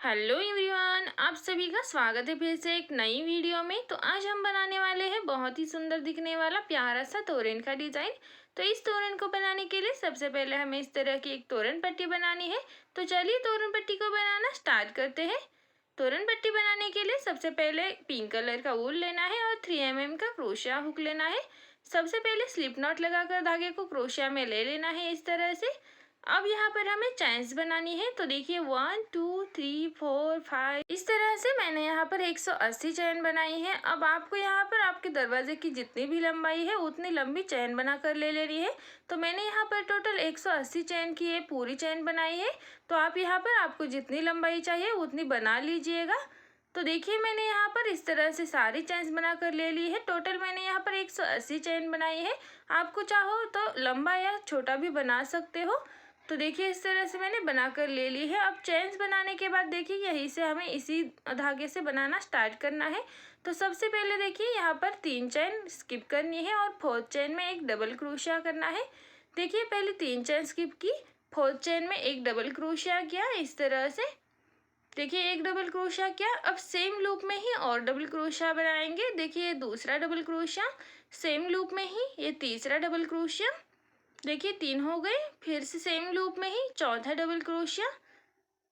Hello everyone, आप सभी का स्वागत है फिर से एक नई वीडियो में। तो आज हम बनाने वाले हैं बहुत ही सुंदर दिखने वाला प्यारा सा तोरण का डिज़ाइन। तो इस तोरण को बनाने के लिए सबसे पहले हमें इस तरह की एक तोरण पट्टी बनानी है। तो चलिए तोरण पट्टी को बनाना स्टार्ट करते हैं। तोरण पट्टी बनाने के लिए सबसे पहले पिंक कलर का वूल लेना है और 3 mm का क्रोशिया हुक लेना है। सबसे पहले स्लिप नॉट लगाकर धागे को क्रोशिया में ले लेना है इस तरह से। अब यहाँ पर हमें चैन्स बनानी है। तो देखिए 1 2 3 4 5 इस तरह से मैंने यहाँ पर 180 चैन बनाई है। अब आपको यहाँ पर आपके दरवाजे की जितनी भी लंबाई है उतनी लंबी चैन बना कर ले लेनी है। तो मैंने यहाँ पर टोटल 180 चैन की ये पूरी चैन बनाई है। तो आप यहाँ पर आपको जितनी लंबाई चाहिए उतनी बना लीजिएगा। तो देखिए मैंने यहाँ पर इस तरह से सारी चैन्स बना कर ले ली है। टोटल मैंने यहाँ पर 180 चैन बनाई है। आपको चाहो तो लंबा या छोटा भी बना सकते हो। तो देखिए इस तरह से मैंने बना कर ले ली है। अब चैन्स बनाने के बाद देखिए यहीं से हमें इसी धागे से बनाना स्टार्ट करना है। तो सबसे पहले देखिए यहाँ पर 3 चैन स्किप करनी है और 4th चैन में एक डबल क्रोशिया करना है। देखिए पहले 3 चैन स्किप की, 4th चैन में एक डबल क्रोशिया किया इस तरह से। देखिए एक डबल क्रोशिया किया। अब सेम लूप में ही और डबल क्रोशिया बनाएंगे। देखिए दूसरा डबल क्रोशिया, सेम लूप में ही ये तीसरा डबल क्रोशिया। देखिए 3 हो गए। फिर से सेम लूप में ही चौथा डबल क्रोशिया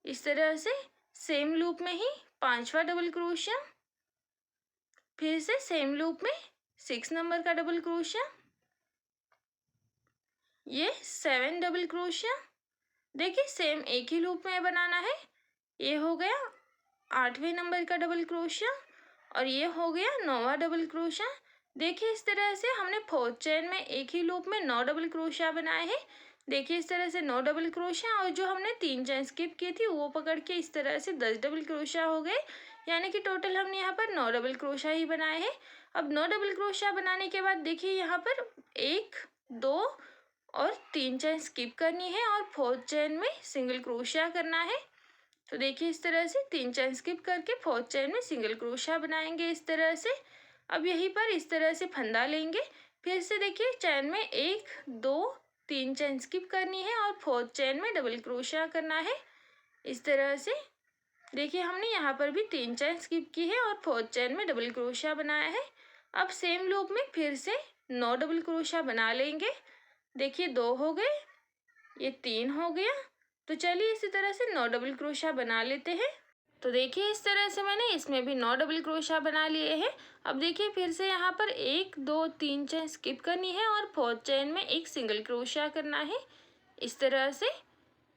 इस तरह से। सेम लूप में ही 5वां डबल क्रोशिया। फिर से सेम लूप में 6 नंबर का डबल क्रोशिया, ये 7 डबल क्रोशिया। देखिए सेम एक ही लूप में बनाना है। ये हो गया 8वें नंबर का डबल क्रोशिया और ये हो गया 9वां डबल क्रोशिया। देखिए इस तरह से हमने 4th चेन में एक ही लूप में 9 डबल क्रोशिया बनाए हैं। देखिए इस तरह से 9 डबल क्रोशिया और जो हमने 3 चेन स्किप की थी वो पकड़ के इस तरह से 10 डबल क्रोशिया हो गए। यानी कि टोटल हमने यहाँ पर 9 डबल क्रोशिया ही बनाए हैं। अब 9 डबल क्रोशिया बनाने के बाद देखिए यहाँ पर 1 2 और 3 चेन स्किप करनी है और 4th चेन में सिंगल क्रोशिया करना है। तो देखिए इस तरह से 3 चेन स्किप करके 4th चेन में सिंगल क्रोशिया बनाएंगे इस तरह से। अब यहीं पर इस तरह से फंदा लेंगे। फिर से देखिए चेन में 1 2 3 चेन स्किप करनी है और 4th चेन में डबल क्रोशिया करना है इस तरह से। देखिए हमने यहाँ पर भी 3 चेन स्किप की है और 4th चेन में डबल क्रोशिया बनाया है। अब सेम लूप में फिर से 9 डबल क्रोशिया बना लेंगे। देखिए 2 हो गए, ये 3 हो गया। तो चलिए इसी तरह से 9 डबल क्रोशिया बना लेते हैं। तो देखिए इस तरह से मैंने इसमें भी 9 डबल क्रोशिया बना लिए हैं। अब देखिए फिर से यहाँ पर 1 2 3 चेन स्किप करनी है और 4th चेन में एक सिंगल क्रोशिया करना है इस तरह से।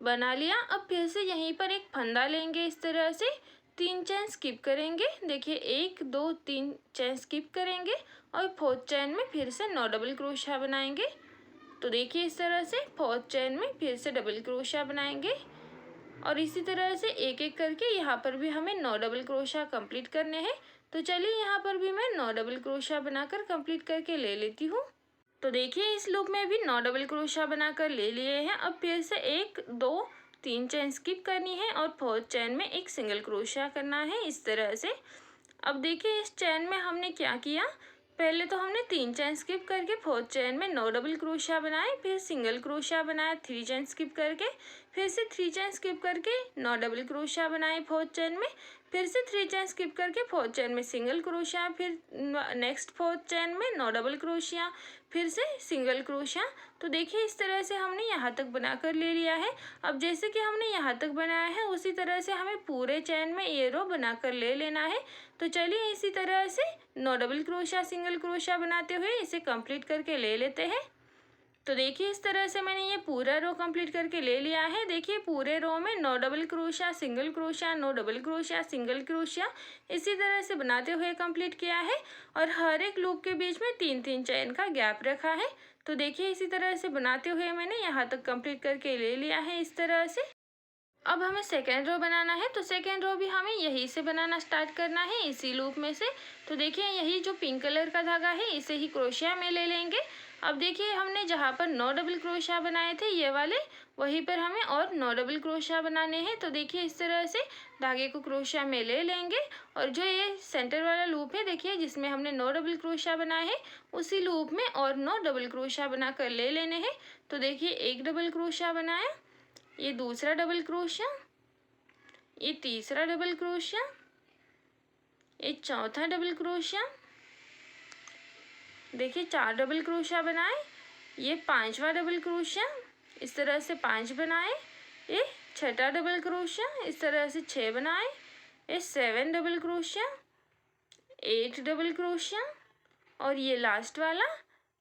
बना लिया। अब फिर से यहीं पर एक फंदा लेंगे इस तरह से, 3 चेन स्किप करेंगे। देखिए 1 2 3 चेन स्किप करेंगे और 4th चेन में फिर से 9 डबल क्रोशिया बनाएंगे। तो देखिए इस तरह से 4th चेन में फिर से डबल क्रोशिया बनाएंगे और इसी तरह से एक एक करके यहाँ पर भी हमें 9 डबल क्रोशिया कंप्लीट करने हैं। तो चलिए यहाँ पर भी मैं 9 डबल क्रोशिया बनाकर कंप्लीट करके ले लेती हूँ। तो देखिए इस लूप में भी 9 डबल क्रोशिया बनाकर ले लिए हैं। अब फिर से 1 2 3 चेन स्किप करनी है और 4th चेन में एक सिंगल क्रोशिया करना है इस तरह से। अब देखिए इस चेन में हमने क्या किया, पहले तो हमने 3 चेन स्किप करके 4th चेन में 9 डबल क्रोशिया बनाए, फिर सिंगल क्रोशिया बनाया 3 चेन स्किप करके, फिर से 3 चेन स्किप करके 9 डबल क्रोशिया बनाए 4th चेन में, फिर से 3 चेन स्किप करके 4th चेन में सिंगल क्रोशिया, फिर नेक्स्ट 4th चेन में 9 डबल क्रोशिया, फिर से सिंगल क्रोशिया। तो देखिए इस तरह से हमने यहाँ तक बनाकर ले लिया है। अब जैसे कि हमने यहाँ तक बनाया है उसी तरह से हमें पूरे चेन में ये रो बनाकर ले लेना है। तो चलिए इसी तरह से 9 डबल क्रोशिया सिंगल क्रोशिया बनाते हुए इसे कंप्लीट करके ले लेते हैं। तो देखिए इस तरह से मैंने ये पूरा रो कंप्लीट करके ले लिया है। देखिए पूरे रो में 9 double crochet single crochet 9 double crochet single crochet इसी तरह से बनाते हुए कंप्लीट किया है और हर एक लूप के बीच में 3-3 चेन का गैप रखा है। तो देखिए इसी तरह से बनाते हुए मैंने यहाँ तक कंप्लीट करके ले लिया है इस तरह से। अब हमें सेकेंड रो बनाना है। तो सेकेंड रो भी हमें यहीं से बनाना स्टार्ट करना है इसी लूप में से। तो देखिए यही जो पिंक कलर का धागा है इसे ही क्रोशिया में ले लेंगे। अब देखिए हमने जहाँ पर 9 डबल क्रोशिया बनाए थे ये वाले, वहीं पर हमें और 9 डबल क्रोशिया बनाने हैं। तो देखिए इस तरह से धागे को क्रोशिया में ले लेंगे और जो ये सेंटर वाला लूप है देखिए जिसमें हमने 9 डबल क्रोशिया बनाए हैं उसी लूप में और 9 डबल क्रोशिया बनाकर ले लेने हैं। तो देखिए एक डबल क्रोशिया बनाया, ये दूसरा डबल क्रोशिया, ये तीसरा डबल क्रोशिया, ये चौथा डबल क्रोशिया, देखिए 4 डबल क्रोशिया बनाए, ये 5वां डबल क्रोशिया, इस तरह से 5 बनाए, ये 6ठा डबल क्रोशिया, इस तरह से 6 बनाए, ये 7 डबल क्रोशिया, 8 डबल क्रोशिया, और ये लास्ट वाला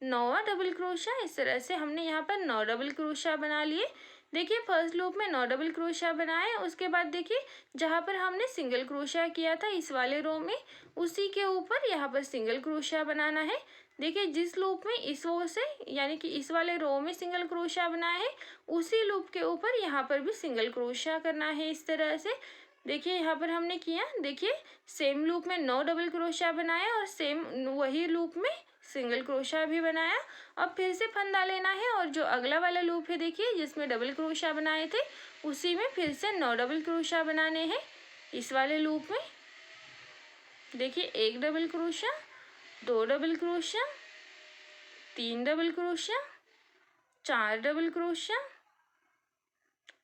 9वां डबल क्रोशिया। इस तरह से हमने यहाँ पर 9 डबल क्रोशिया बना लिए। देखिए फर्स्ट लूप में 9 डबल क्रोशिया बनाए, उसके बाद देखिए जहाँ पर हमने सिंगल क्रोशिया किया था इस वाले रो में, उसी के ऊपर यहाँ पर सिंगल क्रोशिया बनाना है। देखिए जिस लूप में इस वो से यानी कि इस वाले रो में सिंगल क्रोशिया बनाया है, उसी लूप के ऊपर यहाँ पर भी सिंगल क्रोशिया करना है इस तरह से। देखिए यहाँ पर हमने किया, देखिए सेम लूप में 9 डबल क्रोशिया बनाया और सेम वही लूप में सिंगल क्रोशिया भी बनाया। अब फिर से फंदा लेना है और जो अगला वाला लूप है देखिए जिसमें डबल क्रोशिया बनाए थे, उसी में फिर से 9 डबल क्रोशिया बनाने हैं इस वाले लूप में। देखिए 1 double crochet, 2 double crochet, 3 double crochet, 4 double crochet.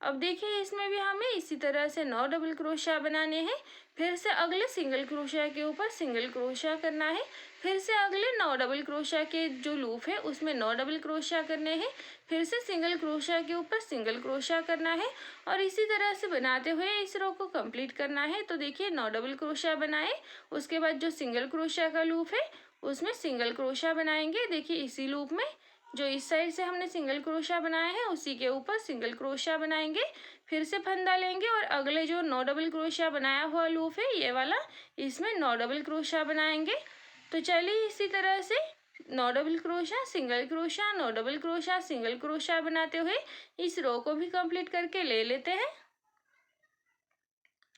अब देखिए इसमें भी हमें इसी तरह से 9 डबल क्रोशिया बनाने हैं। फिर से अगले सिंगल क्रोशिया के ऊपर सिंगल क्रोशिया करना है। फिर से अगले 9 डबल क्रोशिया के जो लूप है उसमें 9 डबल क्रोशिया करने हैं। फिर से सिंगल क्रोशिया के ऊपर सिंगल क्रोशिया करना है और इसी तरह से बनाते हुए इस रो को कंप्लीट करना है। तो देखिए 9 डबल क्रोशिया बनाए, उसके बाद जो सिंगल क्रोशिया का लूप है उसमें सिंगल क्रोशिया बनाएंगे। देखिए इसी लूप में जो इस साइड से हमने सिंगल क्रोशिया बनाया है उसी के ऊपर सिंगल क्रोशिया बनाएंगे। फिर से फंदा लेंगे और अगले जो 9 डबल क्रोशिया बनाया हुआ लूप है ये वाला, इसमें 9 डबल क्रोशिया बनाएंगे। तो चलिए इसी तरह से 9 double crochet, single crochet, 9 double crochet, single crochet बनाते हुए इस रो को भी कंप्लीट करके ले लेते हैं।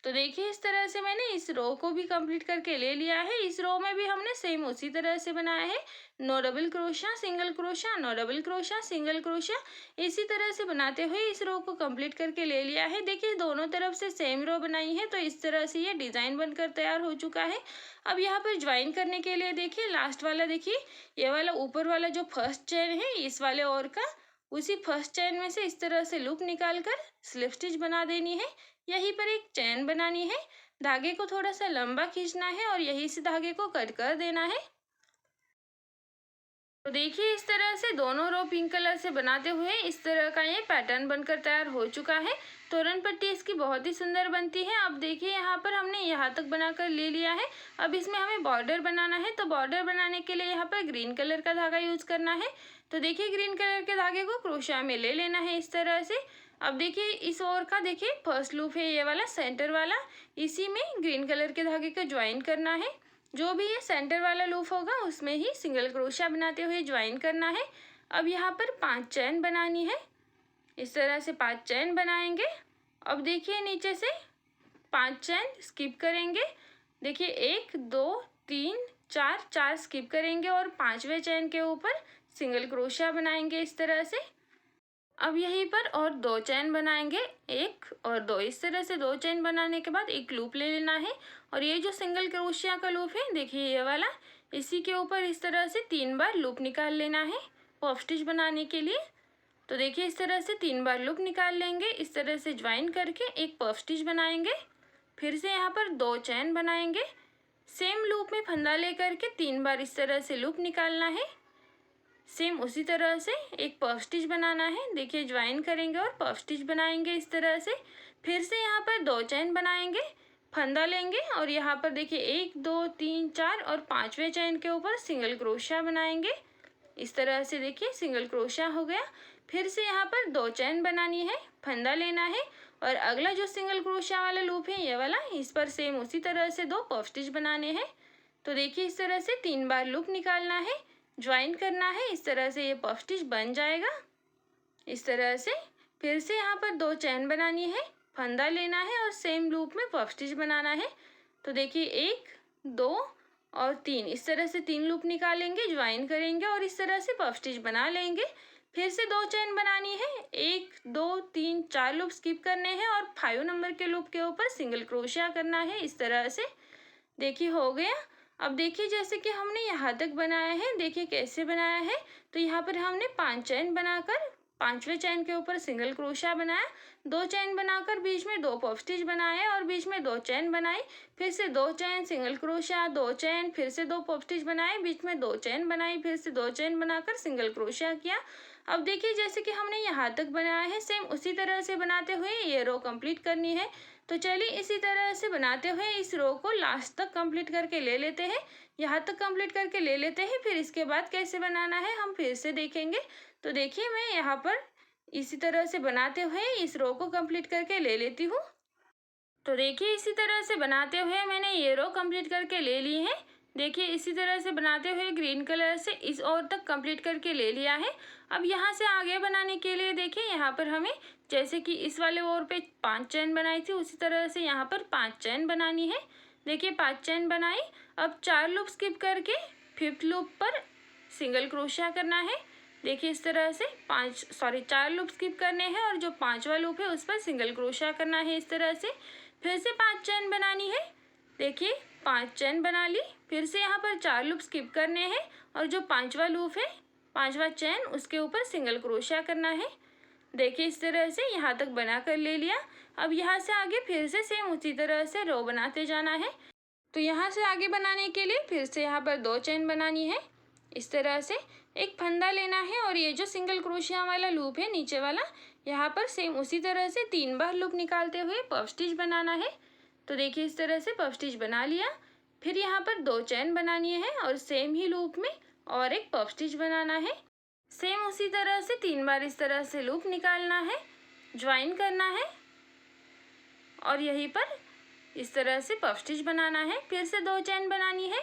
तो देखिए इस तरह से मैंने इस रो को भी कंप्लीट करके ले लिया है। इस रो में भी हमने सेम उसी तरह से बनाया है, 9 double crochet, single crochet, 9 double crochet, single crochet, इसी तरह से बनाते हुए इस रो को कंप्लीट करके ले लिया है। देखिए दोनों तरफ से सेम रो बनाई है, तो इस तरह से ये डिज़ाइन बनकर तैयार हो चुका है। अब यहाँ पर ज्वाइन करने के लिए देखिए लास्ट वाला, देखिए ये वाला ऊपर वाला जो फर्स्ट चेन है इस वाले और का, उसी फर्स्ट चेन में से इस तरह से लूप निकाल कर स्लिप स्टिच बना देनी है। यहीं पर एक चैन बनानी है, धागे को थोड़ा सा लंबा खींचना है और यहीं से धागे को कट कर देना है। तो देखिए इस तरह से दोनों रो पिंक कलर से बनाते हुए इस तरह का ये पैटर्न बनकर तैयार हो चुका है। तोरण पट्टी इसकी बहुत ही सुंदर बनती है। अब देखिए यहाँ पर हमने यहाँ तक बनाकर ले लिया है। अब इसमें हमें बॉर्डर बनाना है, तो बॉर्डर बनाने के लिए यहाँ पर ग्रीन कलर का धागा यूज करना है। तो देखिए ग्रीन कलर के धागे को क्रोशिया में ले लेना है इस तरह से। अब देखिए इस ओर का देखिए फर्स्ट लूप है ये वाला सेंटर वाला, इसी में ग्रीन कलर के धागे को ज्वाइन करना है। जो भी ये सेंटर वाला लूप होगा उसमें ही सिंगल क्रोशिया बनाते हुए ज्वाइन करना है। अब यहाँ पर 5 चैन बनानी है, इस तरह से 5 चैन बनाएंगे। अब देखिए नीचे से 5 चैन स्किप करेंगे। देखिए 1 2 3 4, 4 स्किप करेंगे और 5वें चैन के ऊपर सिंगल क्रोशिया बनाएंगे इस तरह से। अब यहीं पर और 2 चैन बनाएंगे, 1 और 2, इस तरह से 2 चैन बनाने के बाद एक लूप ले लेना है और ये जो सिंगल क्रोशिया का लूप है देखिए ये वाला, इसी के ऊपर इस तरह से 3 बार लूप निकाल लेना है पफ स्टिच बनाने के लिए। तो देखिए इस तरह से 3 बार लूप निकाल लेंगे, इस तरह से ज्वाइन करके एक पफ स्टिच बनाएंगे। फिर से यहाँ पर 2 चैन बनाएंगे, सेम लूप में फंदा लेकर के 3 बार इस तरह से लूप निकालना है। सेम उसी तरह से एक पफ स्टिच बनाना है, देखिए ज्वाइन करेंगे और पफ स्टिच बनाएंगे इस तरह से। फिर से यहाँ पर 2 चैन बनाएंगे, फंदा लेंगे और यहाँ पर देखिए 1 2 3 4 और 5वें चैन के ऊपर सिंगल क्रोशिया बनाएंगे इस तरह से। देखिए सिंगल क्रोशिया हो गया। फिर से यहाँ पर 2 चैन बनानी है, फंदा लेना है और अगला जो सिंगल क्रोशिया वाला लूप है ये वाला, इस पर सेम उसी तरह से 2 पफ स्टिच बनाने हैं। तो देखिए इस तरह से 3 बार लूप निकालना है, ज्वाइन करना है, इस तरह से ये पफ स्टिच बन जाएगा इस तरह से। फिर से यहाँ पर 2 चैन बनानी है, फंदा लेना है और सेम लूप में पफ स्टिच बनाना है। तो देखिए 1 2 और 3, इस तरह से 3 लूप निकालेंगे, ज्वाइन करेंगे और इस तरह से पफ स्टिच बना लेंगे। फिर से 2 चैन बनानी है, 1 2 3 4 लूप स्किप करने हैं और 5 नंबर के लूप के ऊपर सिंगल क्रोशिया करना है इस तरह से। देखिए हो गया। अब देखिए जैसे कि हमने यहाँ तक बनाया है, देखिए कैसे बनाया है। तो यहाँ पर हमने 5 चैन बनाकर 5वें चैन के ऊपर सिंगल क्रोशिया बनाया, 2 चैन बनाकर बीच में 2 पफ स्टिच बनाए और बीच में 2 चैन बनाई, फिर से 2 चैन सिंगल क्रोशिया, 2 चैन, फिर से 2 पफ स्टिच बनाए, बीच में 2 चैन बनाई, फिर से 2 चैन बनाकर सिंगल क्रोशिया किया। अब देखिए जैसे कि हमने यहाँ तक बनाया है, सेम उसी तरह से बनाते हुए ये रो कंप्लीट करनी है। तो चलिए इसी तरह से बनाते हुए इस रो को लास्ट तक कंप्लीट करके ले लेते हैं। यहाँ तक कंप्लीट करके ले लेते हैं, फिर इसके बाद कैसे बनाना है हम फिर से देखेंगे। तो देखिए मैं यहाँ पर इसी तरह से बनाते हुए इस रो को कंप्लीट करके ले लेती हूँ। तो देखिए इसी तरह से बनाते हुए मैंने ये रो कंप्लीट करके ले ली है। देखिए इसी तरह से बनाते हुए ग्रीन कलर से इस ओर तक कंप्लीट करके ले लिया है। अब यहाँ से आगे बनाने के लिए देखिए यहाँ पर हमें जैसे कि इस वाले ओर पे 5 चैन बनाई थी उसी तरह से यहाँ पर 5 चैन बनानी है। देखिए 5 चैन बनाई। अब 4 लूप स्किप करके 5th लूप पर सिंगल क्रोशिया करना है। देखिए इस तरह से 4 लूप स्किप करने हैं और जो 5वां लूप है उस पर सिंगल क्रोशिया करना है इस तरह से। फिर से 5 चैन बनानी है। देखिए 5 चैन बना ली, फिर से यहाँ पर 4 लूप स्किप करने हैं और जो 5वां लूप है 5वां चैन उसके ऊपर सिंगल क्रोशिया करना है। देखिए इस तरह से यहाँ तक बना कर ले लिया। अब यहाँ से आगे फिर से सेम उसी तरह से रो बनाते जाना है। तो यहाँ से आगे बनाने के लिए फिर से यहाँ पर 2 चैन बनानी है। इस तरह से एक फंदा लेना है और ये जो सिंगल क्रोशिया वाला लूप है नीचे वाला, यहाँ पर सेम उसी तरह से 3 बार लूप निकालते हुए पफ स्टिच बनाना है। तो देखिए इस तरह से पफ स्टिच बना लिया। फिर यहाँ पर 2 चैन बनानी है और सेम ही लूप में और एक पफ स्टिच बनाना है। सेम उसी तरह से 3 बार इस तरह से लूप निकालना है, ज्वाइन करना है और यहीं पर इस तरह से पफ स्टिच बनाना है। फिर से 2 चैन बनानी है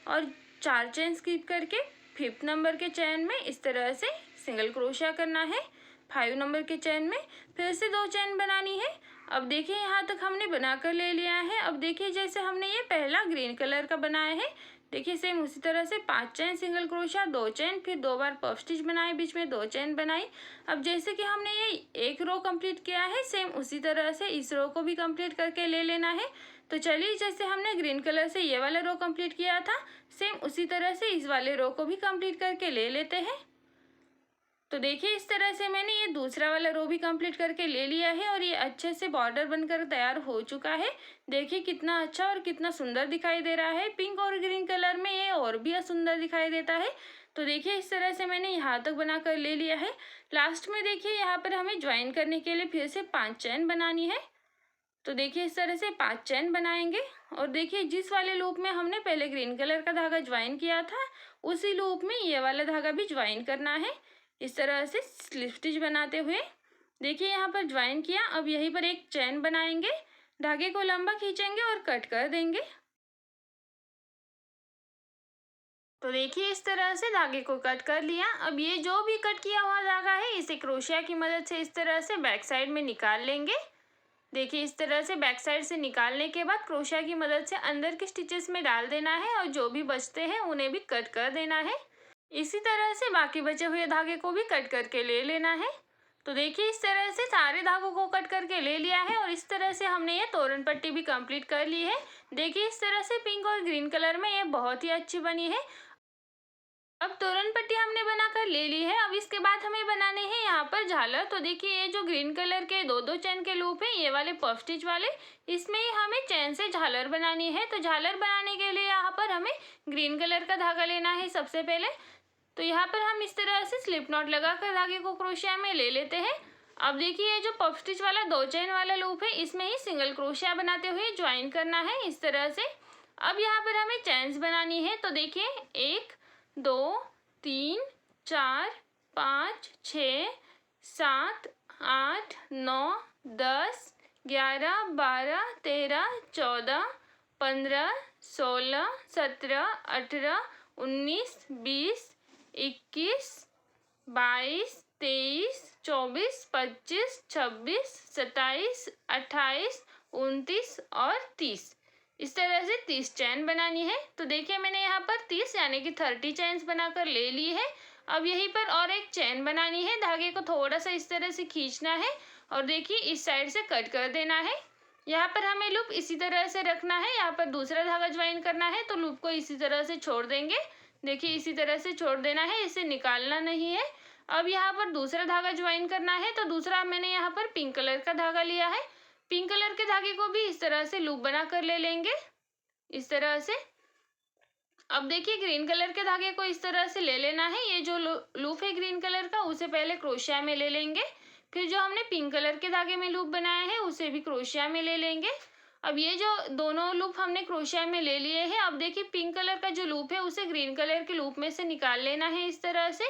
और 4 चैन स्किप करके 5th नंबर के चैन में इस तरह से सिंगल क्रोशिया करना है। 5 नंबर के चैन में फिर से 2 चैन बनानी है। अब देखिए यहाँ तक हमने बनाकर ले लिया है। अब देखिए जैसे हमने ये पहला ग्रीन कलर का बनाया है, देखिए सेम उसी तरह से 5 चैन सिंगल क्रोशिया, 2 चैन, फिर 2 बार पफ स्टिच बनाए, बीच में 2 चैन बनाई। अब जैसे कि हमने ये एक रो कंप्लीट किया है, सेम उसी तरह से इस रो को भी कंप्लीट करके ले लेना है। तो चलिए जैसे हमने ग्रीन कलर से ये वाला रो कंप्लीट किया था, सेम उसी तरह से इस वाले रो को भी कंप्लीट करके ले लेते हैं। तो देखिए इस तरह से मैंने ये दूसरा वाला रो भी कंप्लीट करके ले लिया है और ये अच्छे से बॉर्डर बनकर तैयार हो चुका है। देखिए कितना अच्छा और कितना सुंदर दिखाई दे रहा है। पिंक और ग्रीन कलर में ये और भी सुंदर दिखाई देता है। तो देखिए इस तरह से मैंने यहाँ तक बनाकर ले लिया है। लास्ट में देखिए यहाँ पर हमें ज्वाइन करने के लिए फिर से 5 चैन बनानी है। तो देखिए इस तरह से 5 चैन बनाएंगे और देखिए जिस वाले लूप में हमने पहले ग्रीन कलर का धागा ज्वाइन किया था उसी लूप में ये वाला धागा भी ज्वाइन करना है। इस तरह से स्लिप स्टिच बनाते हुए देखिए यहाँ पर ज्वाइन किया। अब यहीं पर एक चैन बनाएंगे, धागे को लंबा खींचेंगे और कट कर देंगे। तो देखिए इस तरह से धागे को कट कर लिया। अब ये जो भी कट किया हुआ धागा है इसे क्रोशिया की मदद से इस तरह से बैक साइड में निकाल लेंगे। देखिए इस तरह से बैक साइड से निकालने के बाद क्रोशिया की मदद से अंदर के स्टिचेस में डाल देना है और जो भी बचते हैं उन्हें भी कट कर देना है। इसी तरह से बाकी बचे हुए धागे को भी कट करके ले लेना है। तो देखिए इस तरह से सारे धागों को कट करके ले लिया है और इस तरह से हमने ये तोरण पट्टी भी कंप्लीट कर ली है। देखिए इस तरह से पिंक और ग्रीन कलर में ये बहुत ही अच्छी बनी है। अब तोरण पट्टी हमने बनाकर ले ली है। अब इसके बाद हमें बनाने हैं यहाँ पर झालर। तो देखिए ये जो ग्रीन कलर के 2-2 चैन के लूप हैं, ये वाले पफ स्टिच वाले, इसमें ही हमें चैन से झालर बनानी है। तो झालर बनाने के लिए यहाँ पर हमें ग्रीन कलर का धागा लेना है सबसे पहले। तो यहाँ पर हम इस तरह से स्लिप नॉट लगाकर धागे को क्रोशिया में ले लेते हैं। अब देखिए ये जो पफ स्टिच वाला 2 चैन वाला लूप है इसमें ही सिंगल क्रोशिया बनाते हुए ज्वाइन करना है इस तरह से। अब यहाँ पर हमें चैन्स बनानी है। तो देखिए 1 2 3 4 5 6 7 8 9 10 11 12 13 14 15 16 17 18 19 20 21 22 23 24 25 26 27 28 29 और 30, इस तरह से 30 चैन बनानी है। तो देखिए मैंने यहाँ पर 30 यानी कि 30 चैन्स बनाकर ले ली है। अब यहीं पर और एक चैन बनानी है। धागे को थोड़ा सा इस तरह से खींचना है और देखिए इस साइड से कट कर देना है। यहाँ पर हमें लूप इसी तरह से रखना है। यहाँ पर दूसरा धागा ज्वाइन करना है तो लूप को इसी तरह से छोड़ देंगे। देखिए इसी तरह से छोड़ देना है, इसे निकालना नहीं है। अब यहाँ पर दूसरा धागा ज्वाइन करना है, तो दूसरा मैंने यहाँ पर पिंक कलर का धागा लिया है। पिंक कलर के धागे को भी इस तरह से लूप बना कर ले लेंगे, इस तरह से। अब देखिए ग्रीन कलर के धागे को इस तरह से ले लेना है। ये जो लूप है ग्रीन कलर का, उसे पहले क्रोशिया में ले लेंगे, फिर जो हमने पिंक कलर के धागे में लूप बनाया है उसे भी क्रोशिया में ले लेंगे। अब ये जो दोनों लूप हमने क्रोशिया में ले लिए हैं, अब देखिए पिंक कलर का जो लूप है उसे ग्रीन कलर के लूप में से निकाल लेना है इस तरह से,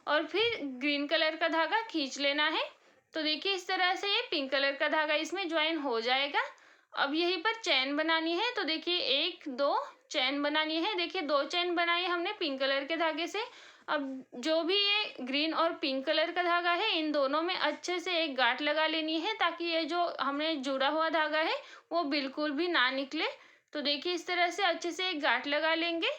और फिर ग्रीन कलर का धागा खींच लेना है। तो देखिए इस तरह से ये पिंक कलर का धागा इसमें ज्वाइन हो जाएगा। अब यहीं पर चैन बनानी है, तो देखिए 1 2 चैन बनानी है। देखिए 2 चैन बनाई हमने पिंक कलर के धागे से। अब जो भी ये ग्रीन और पिंक कलर का धागा है, इन दोनों में अच्छे से एक गांठ लगा लेनी है, ताकि ये जो हमने जुड़ा हुआ धागा है वो बिल्कुल भी ना निकले। तो देखिए इस तरह से अच्छे से एक गांठ लगा लेंगे,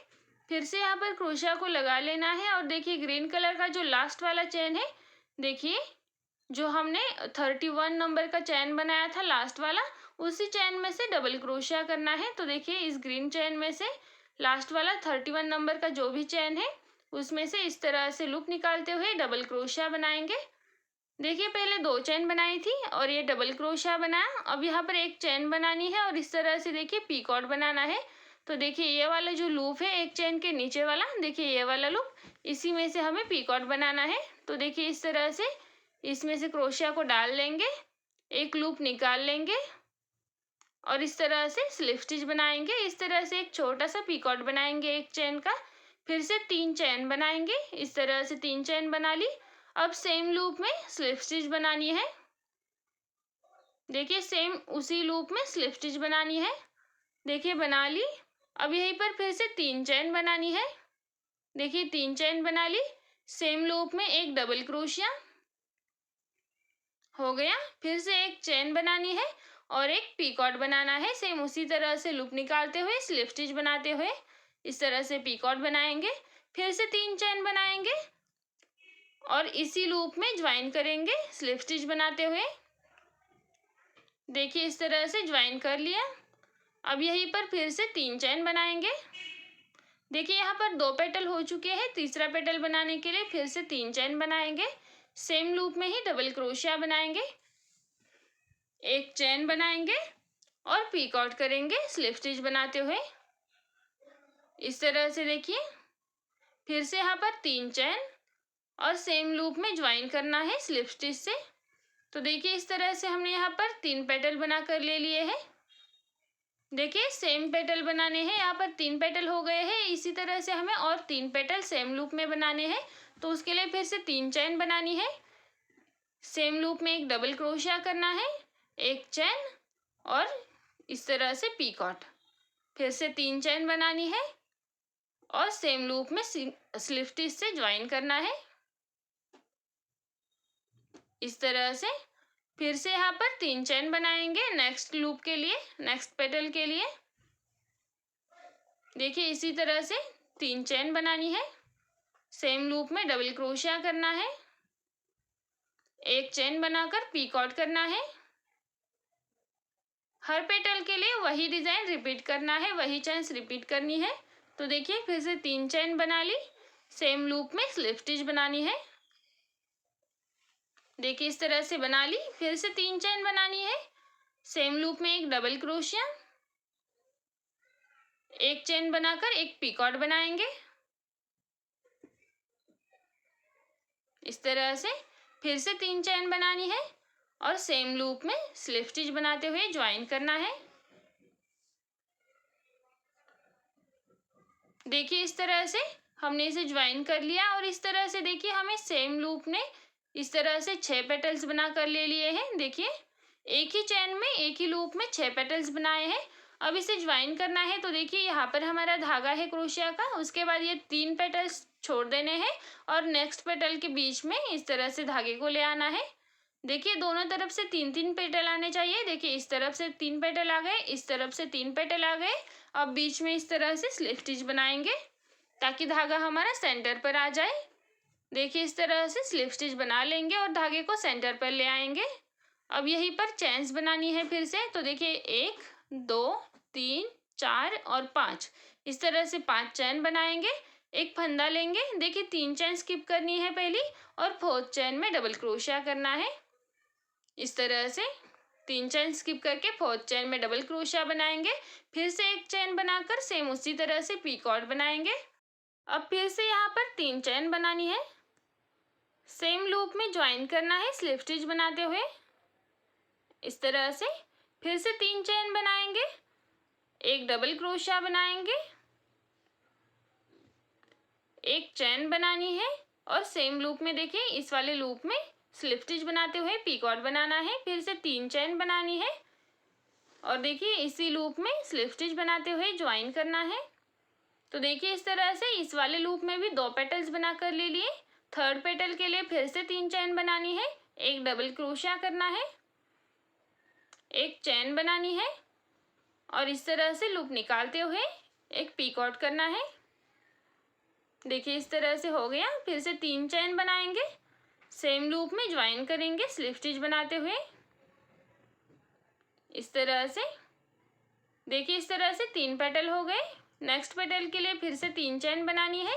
फिर से यहाँ पर क्रोशिया को लगा लेना है। और देखिए ग्रीन कलर का जो लास्ट वाला चैन है, देखिए जो हमने 31 नंबर का चैन बनाया था लास्ट वाला, उसी चैन में से डबल क्रोशिया करना है। तो देखिए इस ग्रीन चैन में से लास्ट वाला 31 नंबर का जो भी चैन है, उसमें से इस तरह से लूप निकालते हुए डबल क्रोशिया बनाएंगे। देखिए पहले 2 चैन बनाई थी और ये डबल क्रोशिया बनाया। अब यहाँ पर एक चैन बनानी है और इस तरह से देखिए पीकॉट बनाना है। तो देखिए ये वाला जो लूप है एक चैन के नीचे वाला, देखिए ये वाला लूप, इसी में से हमें पीकॉट बनाना है। तो देखिए इस तरह से इसमें से क्रोशिया को डाल लेंगे, एक लूप निकाल लेंगे और इस तरह से स्लिप स्टिच बनाएंगे। इस तरह से एक छोटा सा पीकॉट बनाएंगे एक चैन का, फिर से 3 चैन बनाएंगे, इस तरह से 3 चैन बना ली। अब सेम लूप में स्लिप स्टिच बनानी है। देखिए सेम उसी लूप में स्लिप स्टिच बनानी है, देखिए बना ली। अब यहीं पर फिर से 3 चैन बनानी है, देखिए 3 चैन बना ली। सेम लूप में एक डबल क्रोशिया हो गया, फिर से एक चैन बनानी है और एक पीकॉट बनाना है। सेम उसी तरह से लूप निकालते हुए स्लिप स्टिच बनाते हुए इस तरह से पीकॉट बनाएंगे, फिर से 3 चैन बनाएंगे और इसी लूप में ज्वाइन करेंगे स्लिप स्टिच बनाते हुए। देखिए इस तरह से ज्वाइन कर लिया। अब यहीं पर फिर से 3 चैन बनाएंगे। देखिए यहाँ पर 2 पेटल हो चुके हैं, तीसरा पेटल बनाने के लिए फिर से 3 चैन बनाएंगे, सेम लूप में ही डबल क्रोशिया बनाएंगे, एक चैन बनाएंगे और पीकॉट करेंगे स्लिप स्टिच बनाते हुए इस तरह से। देखिए फिर से यहाँ पर 3 चैन और सेम लूप में ज्वाइन करना है स्लिप स्टिच से। तो देखिए इस तरह से हमने यहाँ पर 3 पेटल बना कर ले लिए हैं। देखिए सेम पेटल बनाने हैं, यहाँ पर 3 पेटल हो गए हैं। इसी तरह से हमें और 3 पेटल सेम लूप में बनाने हैं, तो उसके लिए फिर से 3 चैन बनानी है, सेम लूप में एक डबल क्रोशिया करना है, एक चैन और इस तरह से पीकॉट। फिर से 3 चैन बनानी है और सेम लूप में स्लिप स्टिच से ज्वाइन करना है इस तरह से। फिर से यहाँ पर 3 चैन बनाएंगे नेक्स्ट लूप के लिए, नेक्स्ट पेटल के लिए। देखिए इसी तरह से 3 चैन बनानी है, सेम लूप में डबल क्रोशिया करना है, एक चैन बनाकर पीकॉट करना है। हर पेटल के लिए वही डिजाइन रिपीट करना है, वही चैन्स रिपीट करनी है। तो देखिए फिर से 3 चैन बना ली, सेम लूप में स्लिप स्टिच बनानी है। देखिए इस तरह से बना ली, फिर से 3 चैन बनानी है, सेम लूप में एक डबल क्रोशिया, एक चैन बनाकर एक पीकॉट बनाएंगे इस तरह से। फिर से 3 चैन बनानी है और सेम लूप में स्लिप स्टिच बनाते हुए ज्वाइन करना है। देखिए इस तरह से हमने इसे ज्वाइन कर लिया और इस तरह से देखिए हमें सेम लूप ने इस तरह से 6 पेटल्स बना कर ले लिए हैं। देखिए एक ही चैन में एक ही लूप में 6 पेटल्स बनाए हैं। अब इसे ज्वाइन करना है, तो देखिए यहाँ पर हमारा धागा है क्रोशिया का, उसके बाद ये 3 पेटल्स छोड़ देने हैं और नेक्स्ट पेटल के बीच में इस तरह से धागे को ले आना है। देखिए दोनों तरफ से 3-3 पेटल आने चाहिए। देखिए इस तरफ से 3 पेटल आ गए, इस तरफ से 3 पेटल आ गए। अब बीच में इस तरह से स्लिप स्टिच बनाएंगे ताकि धागा हमारा सेंटर पर आ जाए। देखिए इस तरह से स्लिप स्टिच बना लेंगे और धागे को सेंटर पर ले आएंगे। अब यहीं पर चैन्स बनानी है फिर से। तो देखिए 1 2 3 4 और 5, इस तरह से 5 चैन बनाएंगे, एक फंदा लेंगे, देखिए 3 चेन स्किप करनी है पहली और 4th चेन में डबल क्रोशिया करना है। इस तरह से 3 चेन स्किप करके 4th चेन में डबल क्रोशिया बनाएंगे। फिर से एक चेन बनाकर सेम उसी तरह से पीकॉट बनाएंगे। अब फिर से यहाँ पर 3 चेन बनानी है, सेम लूप में ज्वाइन करना है स्लिप स्टिच बनाते हुए। इस तरह से फिर से 3 चेन बनाएंगे, एक डबल क्रोशिया बनाएंगे, एक चेन बनानी है और सेम लूप में देखिए इस वाले लूप में स्लिप स्टिच बनाते हुए पीकॉट बनाना है। फिर से 3 चेन बनानी है और देखिए इसी लूप में स्लिप स्टिच बनाते हुए ज्वाइन करना है। तो देखिए इस तरह से इस वाले लूप में भी 2 पेटल्स बनाकर ले लिए। 3rd पेटल के लिए फिर से 3 चेन बनानी है, एक डबल क्रोशिया करना है, एक चेन बनानी है और इस तरह से लूप निकालते हुए एक पीकॉट करना है। देखिए इस तरह से हो गया। फिर से 3 चेन बनाएंगे, सेम लूप में ज्वाइन करेंगे स्लिप स्टिच बनाते हुए। इस तरह से देखिए इस तरह से 3 पेटल हो गए। नेक्स्ट पेटल के लिए फिर से 3 चेन बनानी है,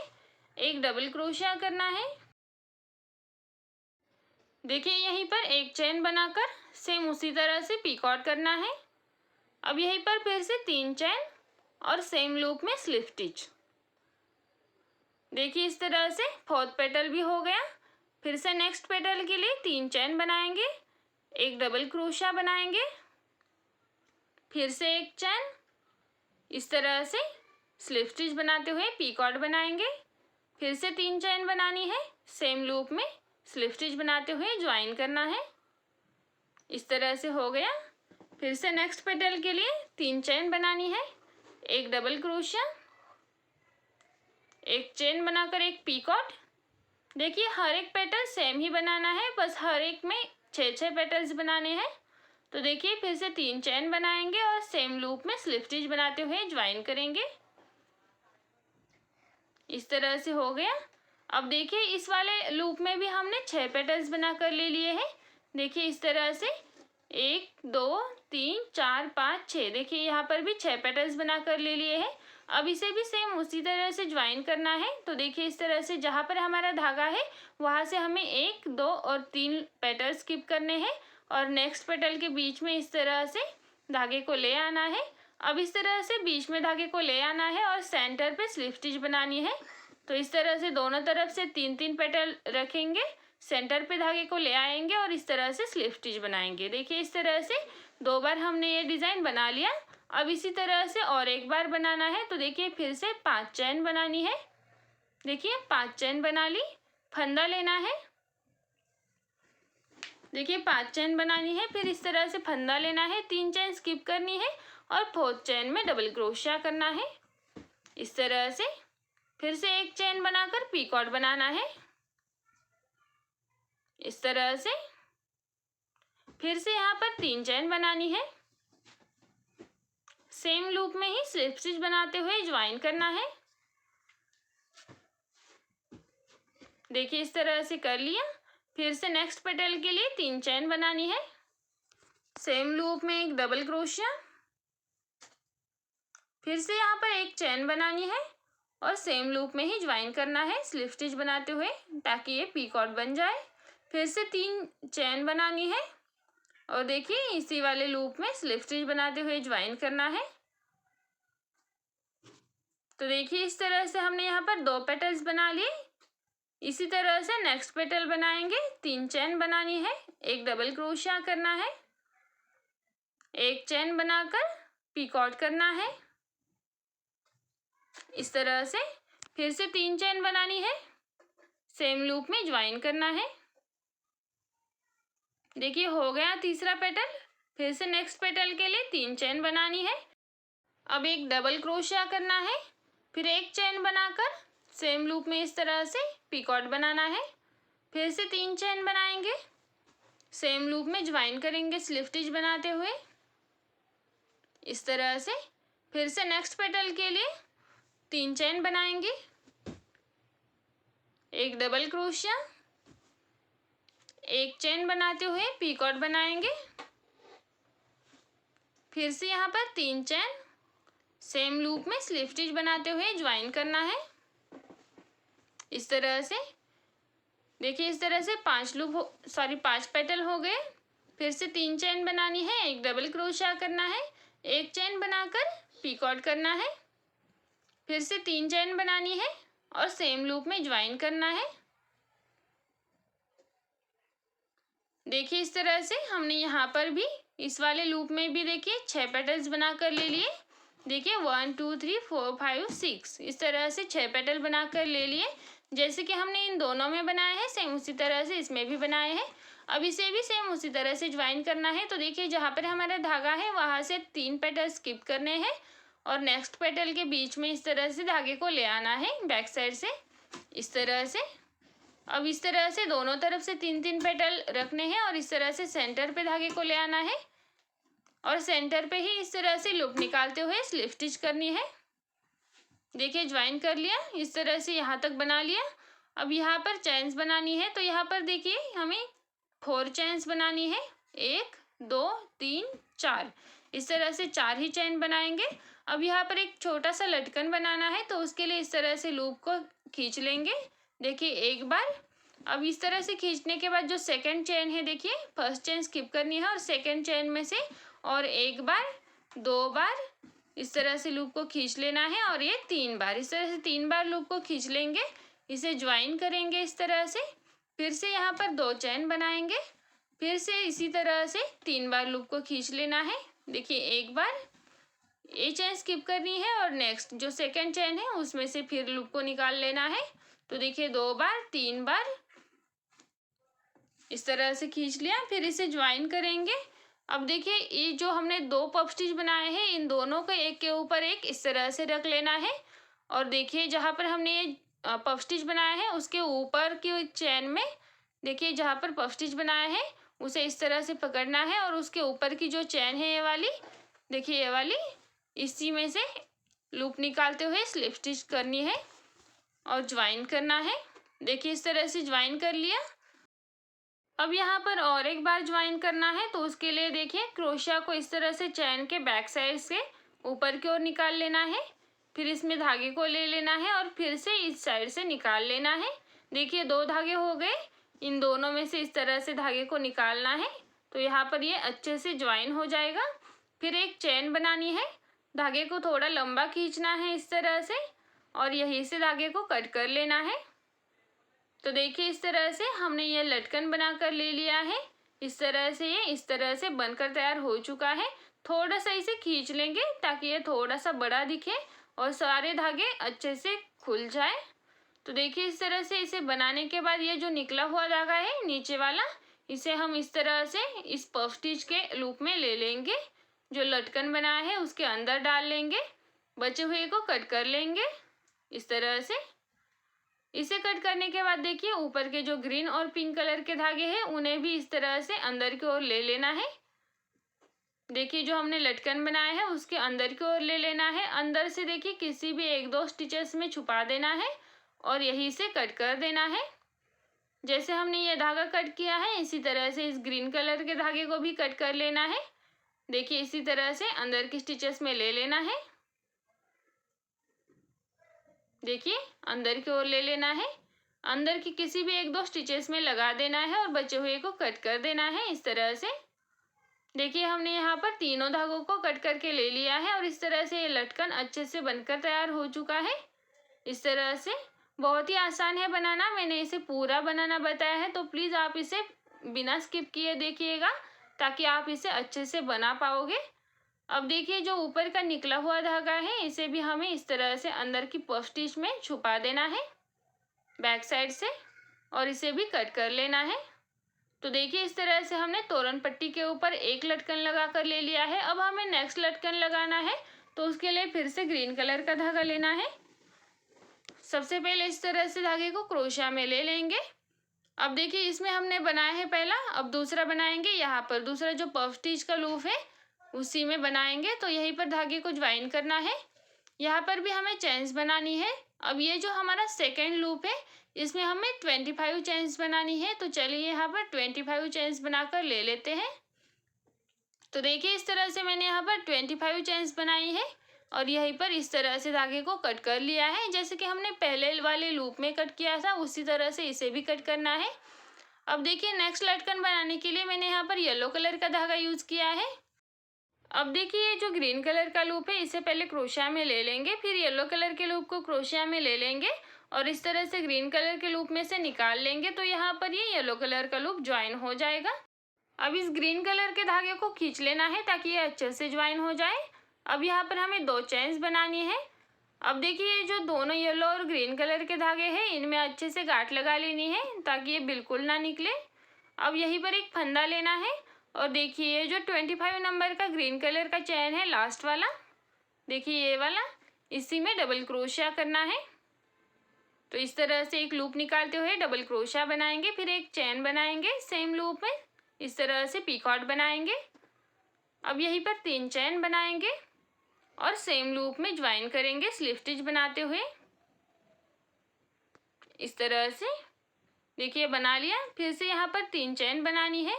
एक डबल क्रोशिया करना है। देखिए यहीं पर एक चेन बनाकर सेम उसी तरह से पीकॉट करना है। अब यहीं पर फिर से 3 चेन और सेम लूप में स्लिप स्टिच। देखिए इस तरह से 4th पेटल भी हो गया। फिर से नेक्स्ट पेटल के लिए 3 चेन बनाएंगे, एक डबल क्रोशिया बनाएंगे, फिर से एक चेन, इस तरह से स्लिप स्टिच बनाते हुए पीकॉट बनाएंगे। फिर से 3 चेन बनानी है, सेम लूप में स्लिप स्टिच बनाते हुए ज्वाइन करना है। इस तरह से हो गया। फिर से नेक्स्ट पेटल के लिए 3 चेन बनानी है, एक डबल क्रोशिया, एक चेन बनाकर एक पीकॉट। देखिए हर एक पेटल सेम ही बनाना है, बस हर एक में 6 पेटल्स बनाने हैं। तो देखिए फिर से 3 चेन बनाएंगे और सेम लूप में स्लिप स्टिच बनाते हुए ज्वाइन करेंगे। इस तरह से हो गया। अब देखिए इस वाले लूप में भी हमने 6 पेटल्स बनाकर ले लिए हैं। देखिए इस तरह से 1 2 3 4 5 6, देखिए यहाँ पर भी 6 पेटल्स बनाकर ले लिए हैं। अब इसे भी सेम उसी तरह से ज्वाइन करना है। तो देखिए इस तरह से जहाँ पर हमारा धागा है वहाँ से हमें 1 2 और 3 पेटल स्किप करने हैं और नेक्स्ट पेटल के बीच में इस तरह से धागे को ले आना है। अब इस तरह से बीच में धागे को ले आना है और सेंटर पे स्लिप स्टिच बनानी है। तो इस तरह से दोनों तरफ से 3 पेटल रखेंगे, सेंटर पे धागे को ले आएंगे और इस तरह से स्लिप स्टिच बनाएंगे। देखिए इस तरह से 2 बार हमने ये डिज़ाइन बना लिया। अब इसी तरह से और एक बार बनाना है। तो देखिए फिर से 5 चेन बनानी है। देखिए 5 चेन बना ली, फंदा लेना है। देखिए 5 चेन बनानी है, फिर इस तरह से फंदा लेना है, 3 चेन स्किप करनी है और 4th चेन में डबल क्रोशिया करना है। इस तरह से फिर से एक चेन बनाकर पीकॉट बनाना है। इस तरह से फिर से यहाँ पर 3 चेन बनानी है, सेम लूप में ही स्लिप स्टिच बनाते हुए ज्वाइन करना है। देखिए इस तरह से कर लिया। फिर से नेक्स्ट पेटल के लिए 3 चेन बनानी है, सेम लूप में एक डबल क्रोशिया, फिर से यहाँ पर एक चेन बनानी है और सेम लूप में ही ज्वाइन करना है स्लिप स्टिच बनाते हुए ताकि ये पीकॉट बन जाए। फिर से 3 चेन बनानी है और देखिए इसी वाले लूप में स्लिप स्टिच बनाते हुए ज्वाइन करना है। तो देखिए इस तरह से हमने यहाँ पर 2 पेटल्स बना लिए। इसी तरह से नेक्स्ट पेटल बनाएंगे, 3 चेन बनानी है, एक डबल क्रोशिया करना है, एक चेन बनाकर पीकॉट करना है। इस तरह से फिर से 3 चेन बनानी है, सेम लूप में ज्वाइन करना है। देखिए हो गया तीसरा पेटल। फिर से नेक्स्ट पेटल के लिए 3 चेन बनानी है। अब एक डबल क्रोशिया करना है, फिर एक चेन बनाकर सेम लूप में इस तरह से पीकॉट बनाना है। फिर से 3 चेन बनाएंगे, सेम लूप में ज्वाइन करेंगे स्लिप स्टिच बनाते हुए। इस तरह से फिर से नेक्स्ट पेटल के लिए 3 चेन बनाएंगे, एक डबल क्रोशिया, एक चेन बनाते हुए पीकॉट बनाएंगे। फिर से यहाँ पर 3 चेन, सेम लूप में स्लिप स्टिच बनाते हुए ज्वाइन करना है। इस तरह से देखिए, इस तरह से 5 पेटल हो गए। फिर से 3 चेन बनानी है, एक डबल क्रोशिया करना है, एक चेन बनाकर पीकॉट करना है, फिर से 3 चेन बनानी है और सेम लूप में ज्वाइन करना है। देखिए, इस तरह से हमने यहाँ पर भी इस वाले लूप में भी देखिए 6 पेटल्स बनाकर ले लिए। देखिए 1 2 3 4 5 6 इस तरह से 6 पेटल बनाकर ले लिए। जैसे कि हमने इन दोनों में बनाए हैं सेम उसी तरह से इसमें भी बनाए हैं। अब इसे भी सेम उसी तरह से ज्वाइन करना है। तो देखिए, जहाँ पर हमारा धागा है वहाँ से 3 पेटल स्किप करने हैं और नेक्स्ट पेटल के बीच में इस तरह से धागे को ले आना है बैक साइड से, इस तरह से। अब इस तरह से दोनों तरफ से 3 पेटल रखने हैं और इस तरह से सेंटर पे धागे को ले आना है और सेंटर पे ही इस तरह से लूप निकालते हुए स्लिप स्टिच करनी है। देखिए, ज्वाइन कर लिया, इस तरह से यहाँ तक बना लिया। अब यहाँ पर चेन्स बनानी है। तो यहाँ पर देखिए हमें 4 चेन्स बनानी है, 1 2 3 4 इस तरह से 4 ही चेन बनाएंगे। अब यहाँ पर एक छोटा सा लटकन बनाना है, तो उसके लिए इस तरह से लूप को खींच लेंगे। देखिए एक बार, अब इस तरह से खींचने के बाद जो सेकंड चेन है, देखिए फर्स्ट चेन स्किप करनी है और सेकंड चेन में से और एक बार 2 बार इस तरह से लूप को खींच लेना है और ये 3 बार, इस तरह से 3 बार लूप को खींच लेंगे। इसे ज्वाइन करेंगे इस तरह से, फिर से यहाँ पर 2 चेन बनाएंगे, फिर से इसी तरह से 3 बार लूप को खींच लेना है। देखिए एक बार ये चेन स्किप करनी है और नेक्स्ट जो सेकंड चेन है उसमें से फिर लूप को निकाल लेना है। तो देखिए 2 बार 3 बार इस तरह से खींच लिया, फिर इसे ज्वाइन करेंगे। अब देखिए, ये जो हमने 2 पफ स्टिच बनाए हैं, इन दोनों को एक के ऊपर एक इस तरह से रख लेना है और देखिए जहाँ पर हमने ये पफ स्टिच बनाया है उसके ऊपर की चेन में, देखिए जहाँ पर पफ स्टिच बनाया है उसे इस तरह से पकड़ना है और उसके ऊपर की जो चेन है ये वाली, देखिए ये वाली, इसी में से लूप निकालते हुए स्लिप स्टिच करनी है और ज्वाइन करना है। देखिए इस तरह से ज्वाइन कर लिया। अब यहाँ पर और एक बार ज्वाइन करना है, तो उसके लिए देखिए क्रोशिया को इस तरह से चैन के बैक साइड से ऊपर की ओर निकाल लेना है, फिर इसमें धागे को ले लेना है और फिर से इस साइड से निकाल लेना है। देखिए 2 धागे हो गए, इन दोनों में से इस तरह से धागे को निकालना है, तो यहाँ पर ये अच्छे से ज्वाइन हो जाएगा। फिर एक चेन बनानी है, धागे को थोड़ा लंबा खींचना है इस तरह से और यहीं से धागे को कट कर लेना है। तो देखिए इस तरह से हमने ये लटकन बनाकर ले लिया है। इस तरह से ये इस तरह से बनकर तैयार हो चुका है। थोड़ा सा इसे खींच लेंगे ताकि ये थोड़ा सा बड़ा दिखे और सारे धागे अच्छे से खुल जाए। तो देखिए इस तरह से इसे बनाने के बाद ये जो निकला हुआ धागा है नीचे वाला, इसे हम इस तरह से इस पफ स्टिच के लूप में ले लेंगे, जो लटकन बनाया है उसके अंदर डाल लेंगे, बचे हुए को कट कर लेंगे इस तरह से। इसे कट करने के बाद देखिए ऊपर के जो ग्रीन और पिंक कलर के धागे हैं उन्हें भी इस तरह से अंदर की ओर ले लेना है। देखिए जो हमने लटकन बनाया है उसके अंदर की ओर ले लेना है, अंदर से देखिए किसी भी 1-2 स्टिचेस में छुपा देना है और यहीं से कट कर देना है। जैसे हमने ये धागा कट किया है इसी तरह से इस ग्रीन कलर के धागे को भी कट कर लेना है। देखिए इसी तरह से अंदर की स्टिचेस में ले लेना है, देखिए अंदर की ओर ले लेना है, अंदर की किसी भी 1-2 स्टिचेस में लगा देना है और बचे हुए को कट कर देना है इस तरह से। देखिए हमने यहाँ पर तीनों धागों को कट करके ले लिया है और इस तरह से ये लटकन अच्छे से बनकर तैयार हो चुका है। इस तरह से बहुत ही आसान है बनाना, मैंने इसे पूरा बनाना बताया है, तो प्लीज़ आप इसे बिना स्किप किए देखिएगा ताकि आप इसे अच्छे से बना पाओगे। अब देखिए जो ऊपर का निकला हुआ धागा है इसे भी हमें इस तरह से अंदर की पफ स्टिच में छुपा देना है बैक साइड से और इसे भी कट कर लेना है। तो देखिए इस तरह से हमने तोरण पट्टी के ऊपर एक लटकन लगा कर ले लिया है। अब हमें नेक्स्ट लटकन लगाना है, तो उसके लिए फिर से ग्रीन कलर का धागा लेना है। सबसे पहले इस तरह से धागे को क्रोशिया में ले लेंगे। अब देखिए इसमें हमने बनाया है पहला, अब दूसरा बनाएंगे। यहाँ पर दूसरा जो पफ स्टिच का लूप है उसी में बनाएंगे, तो यहीं पर धागे को ज्वाइन करना है। यहाँ पर भी हमें चेन्स बनानी है। अब ये जो हमारा सेकेंड लूप है इसमें हमें 25 चेन्स बनानी है, तो चलिए यहाँ पर 25 चेन्स बनाकर ले लेते हैं। तो देखिए इस तरह से मैंने यहाँ पर 25 चेन्स बनाई है। और यहीं पर इस तरह से धागे को कट कर लिया है। जैसे कि हमने पहले वाले लूप में कट किया था उसी तरह से इसे भी कट करना है। अब देखिए नेक्स्ट लटकन बनाने के लिए मैंने यहाँ पर येलो कलर का धागा यूज किया है। अब देखिए जो ग्रीन कलर का लूप है इसे पहले क्रोशिया में ले लेंगे, फिर येलो कलर के लूप को क्रोशिया में ले लेंगे और इस तरह से ग्रीन कलर के लूप में से निकाल लेंगे तो यहाँ पर ये येलो कलर का लूप ज्वाइन हो जाएगा। अब इस ग्रीन कलर के धागे को खींच लेना है ताकि ये अच्छे से ज्वाइन हो जाए। अब यहाँ पर हमें 2 चेन्स बनानी है। अब देखिए ये जो दोनों येलो और ग्रीन कलर के धागे हैं इनमें अच्छे से गांठ लगा लेनी है ताकि ये बिल्कुल ना निकले। अब यहीं पर एक फंदा लेना है और देखिए ये जो 25 नंबर का ग्रीन कलर का चैन है लास्ट वाला, देखिए ये वाला, इसी में डबल क्रोशिया करना है। तो इस तरह से एक लूप निकालते हुए डबल क्रोशिया बनाएंगे, फिर एक चैन बनाएंगे सेम लूप में, इस तरह से पिकॉट बनाएंगे। अब यहीं पर 3 चैन बनाएंगे और सेम लूप में ज्वाइन करेंगे स्लिप स्टिच बनाते हुए इस तरह से। देखिए बना लिया। फिर से यहाँ पर 3 चैन बनानी है।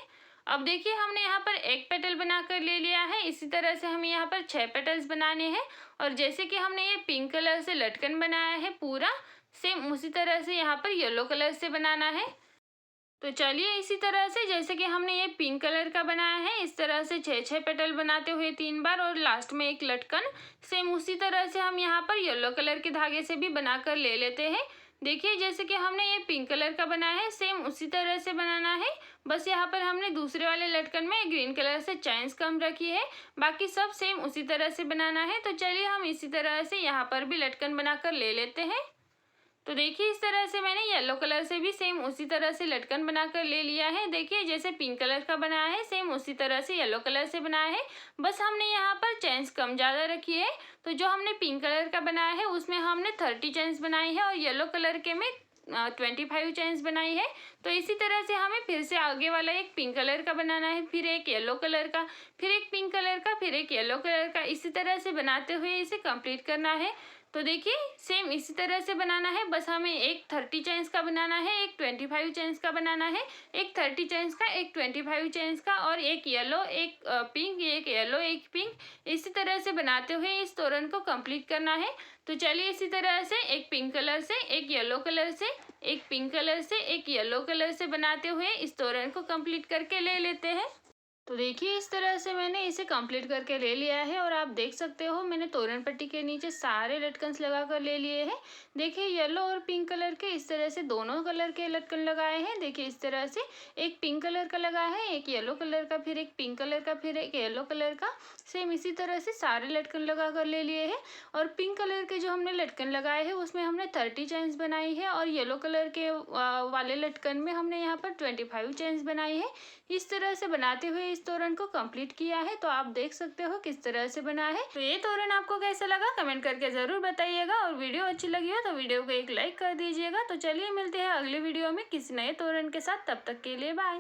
अब देखिए हमने यहाँ पर एक पेटल बनाकर ले लिया है, इसी तरह से हमें यहाँ पर 6 पेटल्स बनाने हैं। और जैसे कि हमने ये पिंक कलर से लटकन बनाया है पूरा, सेम उसी तरह से यहाँ पर येलो कलर से बनाना है। तो चलिए इसी तरह से जैसे कि हमने ये पिंक कलर का बनाया है इस तरह से 6 पेटल बनाते हुए 3 बार और लास्ट में एक लटकन, सेम उसी तरह से हम यहाँ पर येलो कलर के धागे से भी बनाकर ले लेते हैं। देखिए जैसे कि हमने ये पिंक कलर का बनाया है सेम उसी तरह से बनाना है, बस यहाँ पर हमने दूसरे वाले लटकन में ग्रीन कलर से चैन्स कम रखी है, बाकी सब सेम उसी तरह से बनाना है। तो चलिए हम इसी तरह से यहाँ पर भी लटकन बनाकर ले लेते हैं। तो देखिए इस तरह से मैंने येलो कलर से भी सेम उसी तरह से लटकन बनाकर ले लिया है। देखिए जैसे पिंक कलर का बनाया है सेम उसी तरह से येलो कलर से बनाया है, बस हमने यहाँ पर चेन्स कम ज़्यादा रखी है। तो जो हमने पिंक कलर का बनाया है उसमें हमने 30 चेन्स बनाई है और येलो कलर के में 25 चेन्स बनाई है। तो इसी तरह से हमें फिर से आगे वाला एक पिंक कलर का बनाना है, फिर एक येलो कलर का, फिर एक पिंक कलर का, फिर एक येलो कलर का, इसी तरह से बनाते हुए इसे कंप्लीट करना है। तो देखिए सेम इसी तरह से बनाना है, बस हमें एक 30 चेन्स का बनाना है, एक 25 चेन्स का बनाना है, एक 30 चेन्स का, एक 25 चेन्स का और एक येलो, एक पिंक, एक येलो, एक पिंक, इसी तरह से बनाते हुए इस तोरण को कंप्लीट करना है। तो चलिए इसी तरह से एक पिंक कलर से, एक येलो कलर से, एक पिंक कलर से, एक येलो कलर से बनाते हुए इस तोरण को कंप्लीट करके ले लेते हैं। तो देखिए इस तरह से मैंने इसे कंप्लीट करके ले लिया है और आप देख सकते हो मैंने तोरण पट्टी के नीचे सारे लटकन्स लगा कर ले लिए हैं। देखिए येलो और पिंक कलर के इस तरह से दोनों कलर के लटकन लगाए हैं। देखिए इस तरह से एक पिंक कलर का लगा है, एक येलो कलर का, फिर एक पिंक कलर का, फिर एक येलो कलर का, सेम इसी तरह से सारे लटकन लगा कर ले लिए हैं। और पिंक कलर के जो हमने लटकन लगाए हैं उसमें हमने 30 चेन्स बनाई है और येलो कलर के वाले लटकन में हमने यहाँ पर 25 चेन्स बनाई है। इस तरह से बनाते हुए इस तोरण को कंप्लीट किया है। तो आप देख सकते हो किस तरह से बना है। तो ये तोरण आपको कैसा लगा कमेंट करके ज़रूर बताइएगा और वीडियो अच्छी लगी हो तो वीडियो को एक लाइक कर दीजिएगा। तो चलिए मिलते हैं अगले वीडियो में किसी नए तोरण के साथ, तब तक के लिए बाय।